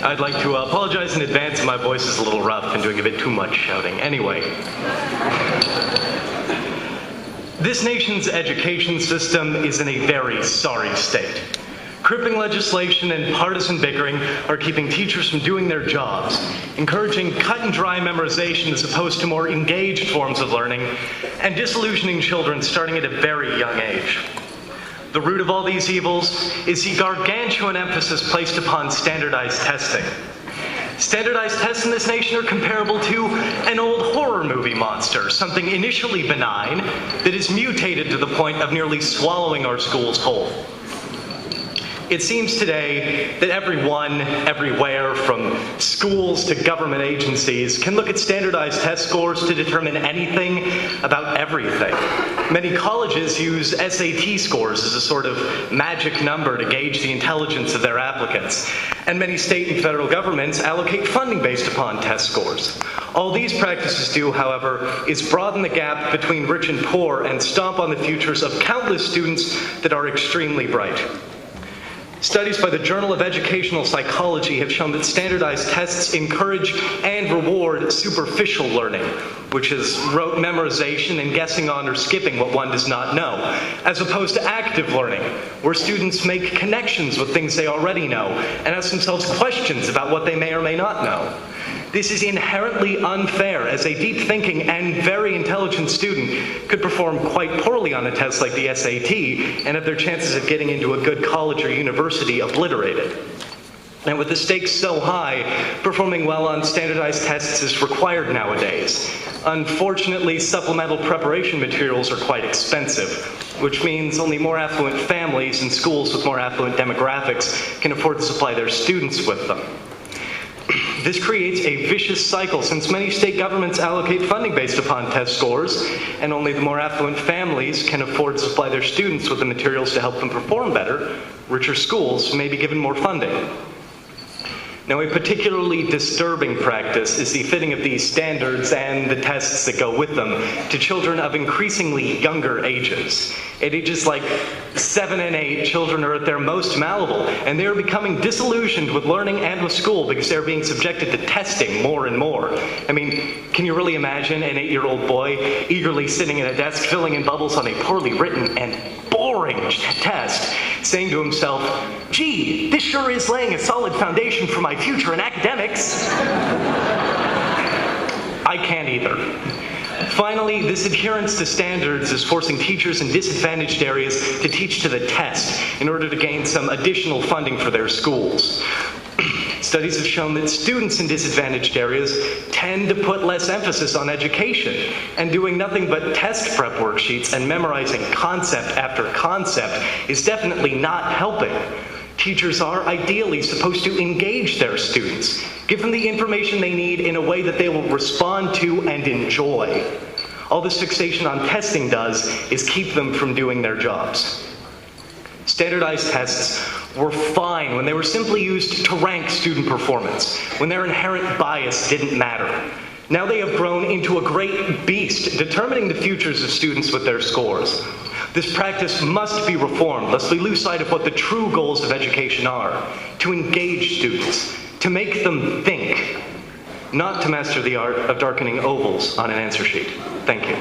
I'd like to apologize in advance. My voice is a little rough and doing a bit too much shouting. Anyway. This nation's education system is in a very sorry state. Crippling legislation and partisan bickering are keeping teachers from doing their jobs, encouraging cut-and-dry memorization as opposed to more engaged forms of learning, and disillusioning children starting at a very young age. The root of all these evils is the gargantuan emphasis placed upon standardized testing. Standardized tests in this nation are comparable to an old horror movie monster, something initially benign that is mutated to the point of nearly swallowing our schools whole. It seems today that everyone, everywhere, from schools to government agencies, can look at standardized test scores to determine anything about everything. Many colleges use SAT scores as a sort of magic number to gauge the intelligence of their applicants. And many state and federal governments allocate funding based upon test scores. All these practices do, however, is broaden the gap between rich and poor and stomp on the futures of countless students that are extremely bright. Studies by the Journal of Educational Psychology have shown that standardized tests encourage and reward superficial learning, which is rote memorization and guessing on or skipping what one does not know, as opposed to active learning, where students make connections with things they already know and ask themselves questions about what they may or may not know. This is inherently unfair, as a deep-thinking and very intelligent student could perform quite poorly on a test like the SAT and have their chances of getting into a good college or university obliterated. And with the stakes so high, performing well on standardized tests is required nowadays. Unfortunately, supplemental preparation materials are quite expensive, which means only more affluent families and schools with more affluent demographics can afford to supply their students with them. This creates a vicious cycle, since many state governments allocate funding based upon test scores, and only the more affluent families can afford to supply their students with the materials to help them perform better. Richer schools may be given more funding. Now, a particularly disturbing practice is the fitting of these standards and the tests that go with them to children of increasingly younger ages. At ages like 7 and 8, children are at their most malleable, and they are becoming disillusioned with learning and with school because they're being subjected to testing more and more. I mean, can you really imagine an 8-year-old boy eagerly sitting at a desk filling in bubbles on a poorly written and boring test, saying to himself, "Gee, this sure is laying a solid foundation for my future in academics." I can't either. Finally, this adherence to standards is forcing teachers in disadvantaged areas to teach to the test in order to gain some additional funding for their schools. Studies have shown that students in disadvantaged areas tend to put less emphasis on education, and doing nothing but test prep worksheets and memorizing concept after concept is definitely not helping. Teachers are ideally supposed to engage their students, give them the information they need in a way that they will respond to and enjoy. All this fixation on testing does is keep them from doing their jobs. Standardized tests were fine when they were simply used to rank student performance, when their inherent bias didn't matter. Now they have grown into a great beast, determining the futures of students with their scores. This practice must be reformed, lest we lose sight of what the true goals of education are: to engage students, to make them think, not to master the art of darkening ovals on an answer sheet. Thank you.